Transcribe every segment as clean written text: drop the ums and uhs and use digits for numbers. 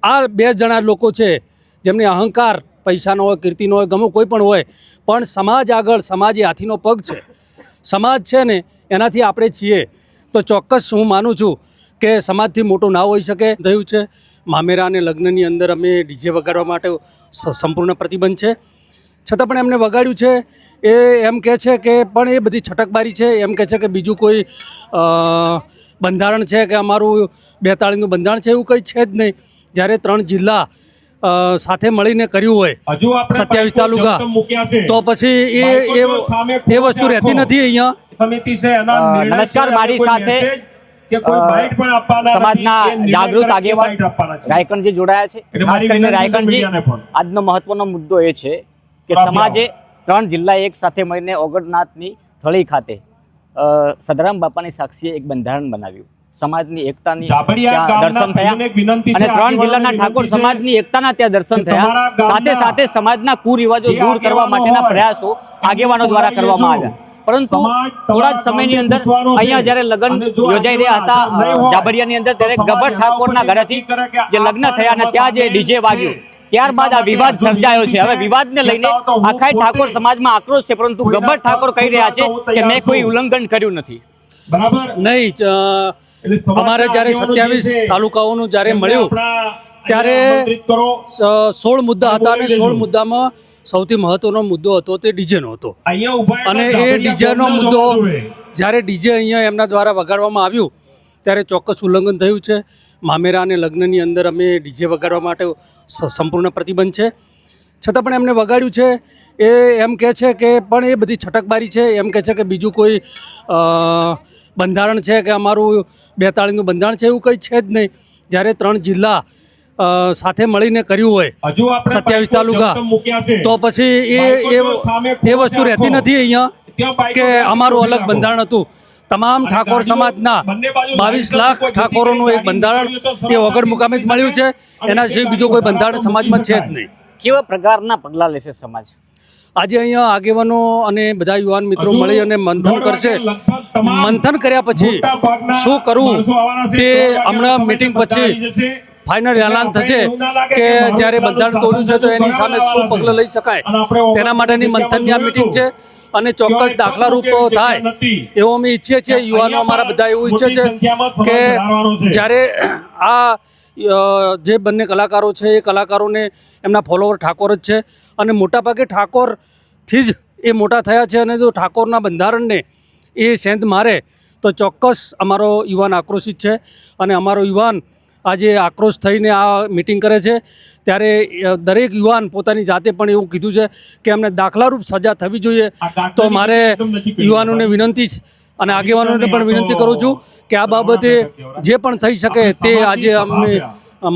આ બે જણા લોકો છે જેમને અહંકાર પૈસાનો હોય, કીર્તિનો હોય, ગમે કોઈ પણ હોય, પણ સમાજ આગળ સમાજ એ હાથીનો પગ છે. સમાજ છે ને એનાથી આપણે છીએ. તો ચોક્કસ હું માનું છું કે સમાજથી મોટું ના હોઈ શકે. થયું છે મામેરા અને લગ્નની અંદર અમે ડીજે વગાડવા માટે સંપૂર્ણ પ્રતિબંધ છે, છતાં પણ એમને વગાડ્યું છે. એ એમ કહે છે કે પણ એ બધી છટકબારી છે. એમ કહે છે કે બીજું કોઈ બંધારણ છે કે અમારું 42નું બંધારણ છે, એવું કંઈ છે જ નહીં. જ્યારે 3 જિલ્લા સાથે મળીને કર્યું હોય 27 તાલુકા, તો પછી એ વસ્તુ રહેતી નથી અહીંયા. નમસ્કાર, મારી સાથે સમાજના જાગૃત આગેવાન રાયકણજી જોડાયા છે. ખાસ કરીને રાયકણજી, આજનો મહત્વનો મુદ્દો એ છે કે સમાજે 3 જિલ્લા એક સાથે મળીને ઓગણનાથની થળી ખાતે સદરામ બાપાની સાક્ષીએ એક બંધારણ બનાવ્યું. સમાજની એકતાની ત્યાં દર્શન થયા અને 3 જિલ્લાના ઠાકોર સમાજની એકતાના ત્યાં દર્શન થયા. સાથે સાથે સમાજના કુરિવાજો દૂર કરવા માટેના પ્રયાસો આગેવાનો દ્વારા કરવામાં આવ્યા. પરંતુ થોડા જ સમયની અંદર અહીંયા જ્યારે લગ્ન યોજાઈ રહ્યા હતા જાબડિયાની અંદર, ત્યારે ગબ્બર ઠાકોરના ઘરેથી જે લગ્ન થયા અને ત્યાં જે ડીજે વાગ્યું, ત્યારબાદ આ વિવાદ સર્જાયો છે. હવે વિવાદને લઈને આખા ઠાકોર સમાજમાં આક્રોશ છે, પરંતુ ગબ્બર ઠાકોર કહી રહ્યા છે કે મેં કોઈ ઉલ્લંઘન કર્યું નથી. નહીં, અમારે જ્યારે 27 તાલુકાઓનું જ્યારે મળ્યું ત્યારે 16 મુદ્દા હતા અને 16 મુદ્દામાં સૌથી મહત્વનો મુદ્દો હતો તે ડીજેનો હતો. અને એ ડીજેનો મુદ્દો જ્યારે ડીજે અહીંયા એમના દ્વારા વગાડવામાં આવ્યું ત્યારે ચોક્કસ ઉલ્લંઘન થયું છે. મામેરા અને લગ્નની અંદર અમે ડીજે વગાડવા માટે સંપૂર્ણ પ્રતિબંધ છે, છતાં પણ એમને વગાડ્યું છે. એ એમ કહે છે કે પણ એ બધી છટકબારી છે. એમ કહે છે કે બીજું કોઈ બંધારણ છે કે અમારું 42નું બંધારણ છે, એવું કંઈ છે જ નહીં. જ્યારે 3 જિલ્લા સાથે મળીને કર્યું હોય 27 તાલુકા, તો પછી એ વસ્તુ રહેતી નથી અહીંયા કે અમારું અલગ બંધારણ હતું. તમામ ઠાકોર સમાજના 22 લાખ ઠાકોરોનું એક બંધારણ એ વગર મુકામે જ મળ્યું છે. એના સિવાય બીજું કોઈ બંધારણ સમાજમાં છે જ નહીં. કેવા પ્રકારના પગલાં લેશે સમાજ? આજે અહીંયા આગેવાનો અને બધા યુવાન મિત્રો મળી અને મંથન કરશે. મંથન કર્યા પછી શું કરવું તે હમણાં મીટિંગ પછી ફાઇનલ એલાન થશે કે જ્યારે બંધારણ તોડ્યું છે તો એની સામે શું પગલાં લઈ શકાય, તેના માટેની મંથનની આ મીટિંગ છે. અને ચોક્કસ દાખલારૂપ થાય એવો અમે ઈચ્છીએ છીએ. યુવાનો અમારા બધા એવું ઈચ્છે છે કે જ્યારે આ જે બંને કલાકારો છે એ કલાકારોને એમના ફોલોવર ઠાકોર જ છે અને મોટાભાગે ઠાકોરથી જ એ મોટા થયા છે. અને જો ઠાકોરના બંધારણને એ સેંધ મારે તો ચોક્કસ અમારો યુવાન આક્રોશિત છે. અને અમારો યુવાન આજે આક્રોશ થઈને આ મિટિંગ કરે છે ત્યારે દરેક યુવાન પોતાની જાતે પણ એવું કીધું છે કે અમને દાખલારૂપ સજા થવી જોઈએ. તો મારે યુવાનોને વિનંતી અને આગેવાનોને પણ વિનંતી કરું છું કે આ બાબતે જે પણ થઈ શકે તે આજે અમને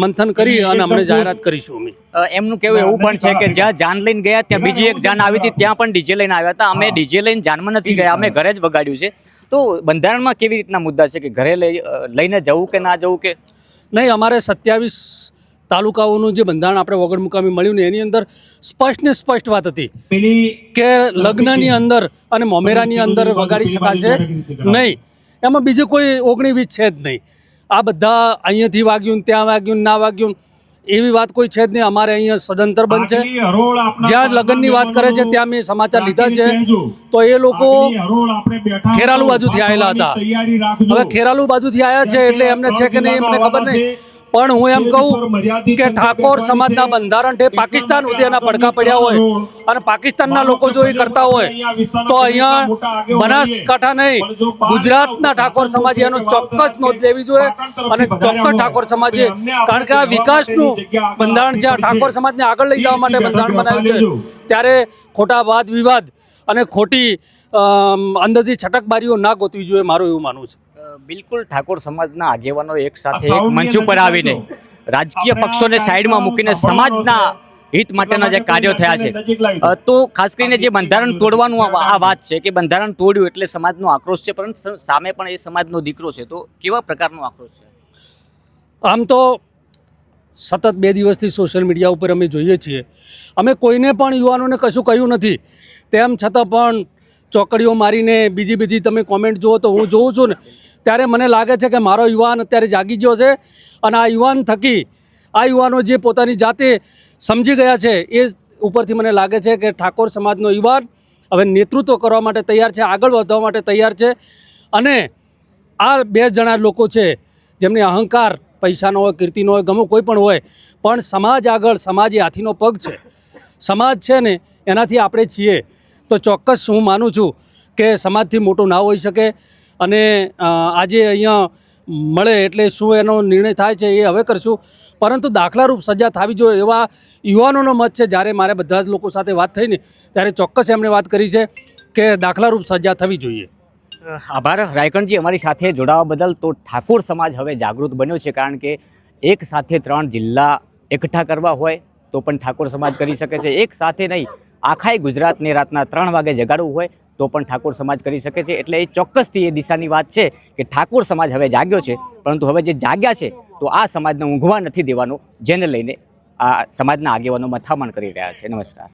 મંથન કરી અને અમને જાહેરાત કરીશું. અમે એમનું કહેવું એવું પણ છે કે જ્યાં જાન લઈને ગયા ત્યાં બીજી એક જાન આવી હતી, ત્યાં પણ ડીજે લઈને આવ્યા હતા. અમે ડીજે લઈને જાનમાં નથી ગયા, અમે ઘરે જ વગાડ્યું છે. તો બંધારણમાં કેવી રીતના મુદ્દા છે કે ઘરે લઈને જવું કે ના જવું? કે નહીં, અમારે 27 તાલુકાઓનું જે બંધારણ આપણે વગર મુકામે મળ્યું ને એની અંદર સ્પષ્ટ વાત હતી કે લગ્નની અંદર અને મોમેરાની અંદર વગાડી શકાશે નહીં. એમાં બીજું કોઈ 19-20 છે જ નહીં. આ બધા અહીંયાથી વાગ્યું, ત્યાં વાગ્યું, ના વાગ્યું એવી વાત કોઈ છે જ નહીં. અમારે અહીંયા સદંતર બંધ છે. જ્યાં લગ્નની વાત કરે છે ત્યાં મેં સમાચાર લીધા છે તો એ લોકો ખેરાલુ બાજુથી આવેલા હતા. હવે ખેરાલુ બાજુથી આવ્યા છે એટલે એમને છે કે નહીં એમને ખબર નહીં, પણ હું એમ કહું કે ઠાકોર સમાજના બંધારણ છે પાકિસ્તાન સુધી એના પડઘા પડ્યા હોય અને પાકિસ્તાનના લોકો જો એ કરતા હોય તો અહીંયા બનાસકાંઠા નહીં, ગુજરાતના ઠાકોર સમાજે એનો ચોક્કસ નોંધ લેવી જોઈએ. અને ચોક્કસ ઠાકોર સમાજે, કારણ કે આ વિકાસનું બંધારણ છે, આ ઠાકોર સમાજને આગળ લઈ જવા માટે બંધારણ બનાવ્યું છે, ત્યારે ખોટા વાદ વિવાદ અને ખોટી અંદરથી છટકબારીઓ ના ગોતવી જોઈએ, મારું એવું માનવું છે. બિલકુલ, ઠાકોર સમાજના આગેવાનો એક સાથે એક મંચ ઉપર આવીને રાજકીય પક્ષોને સાઈડમાં મૂકીને સમાજના હિત માટેના જે કાર્યો થયા છે. તો ખાસ કરીને જે બંધારણ તોડવાનું આ વાત છે કે બંધારણ તોડ્યું એટલે સમાજનો આક્રોશ છે, પરંતુ સામે પણ એ સમાજનો દીકરો છે. તો કેવા પ્રકારનો આક્રોશ છે? આમ તો સતત 2 દિવસથી સોશિયલ મીડિયા ઉપર અમે જોઈએ છીએ. અમે કોઈને પણ યુવાનોને કશું કહ્યું નથી, તેમ છતાં પણ ચોકડીઓ મારીને બીજી તમે કોમેન્ટ જુઓ તો હું જોઉં છું ને ત્યારે મને લાગે છે કે મારો યુવાન અત્યારે જાગી ગયો છે અને આ યુવાન થકી આ યુવાનો જે પોતાની જાતે સમજી ગયા છે એ ઉપરથી મને લાગે છે કે ઠાકોર સમાજનો યુવાન હવે નેતૃત્વ કરવા માટે તૈયાર છે, આગળ વધવા માટે તૈયાર છે. અને આ 2 જણા લોકો છે જેમને અહંકાર પૈસાનો હોય, કીર્તિનો હોય, ગમે કોઈ પણ હોય, પણ સમાજ આગળ, સમાજ એ હાથીનો પગ છે. સમાજ છે ને એનાથી આપણે છીએ. તો ચોક્કસ હું માનું છું કે સમાજથી મોટું ના હોઈ શકે. અને આજે અહીંયા મળે એટલે શું એનો નિર્ણય થાય છે એ હવે કરશું, પરંતુ દાખલારૂપ સજા થવી જોઈએ એવા યુવાનોનો મત છે. જ્યારે મારે બધા જ લોકો સાથે વાત થઈને ત્યારે ચોક્કસ એમણે વાત કરી છે કે દાખલારૂપ સજા થવી જોઈએ. આભાર રાયકણજી અમારી સાથે જોડાવા બદલ. તો ઠાકોર સમાજ હવે જાગૃત બન્યો છે, કારણ કે એક સાથે 3 જિલ્લા એકઠા કરવા હોય તો પણ ઠાકોર સમાજ કરી શકે છે. એક સાથે નહીં, આખાય ગુજરાતને રાતના 3 વાગે જગાડવું હોય તો પણ ઠાકોર સમાજ કરી શકે છે. એટલે એ ચોક્કસથી એ દિશાની વાત છે કે ઠાકોર સમાજ હવે જાગ્યો છે, પરંતુ હવે જે જાગ્યા છે તો આ સમાજને ઊંઘવા નથી દેવાનો, જેને લઈને આ સમાજના આગેવાનો મથામણ કરી રહ્યા છે. નમસ્કાર.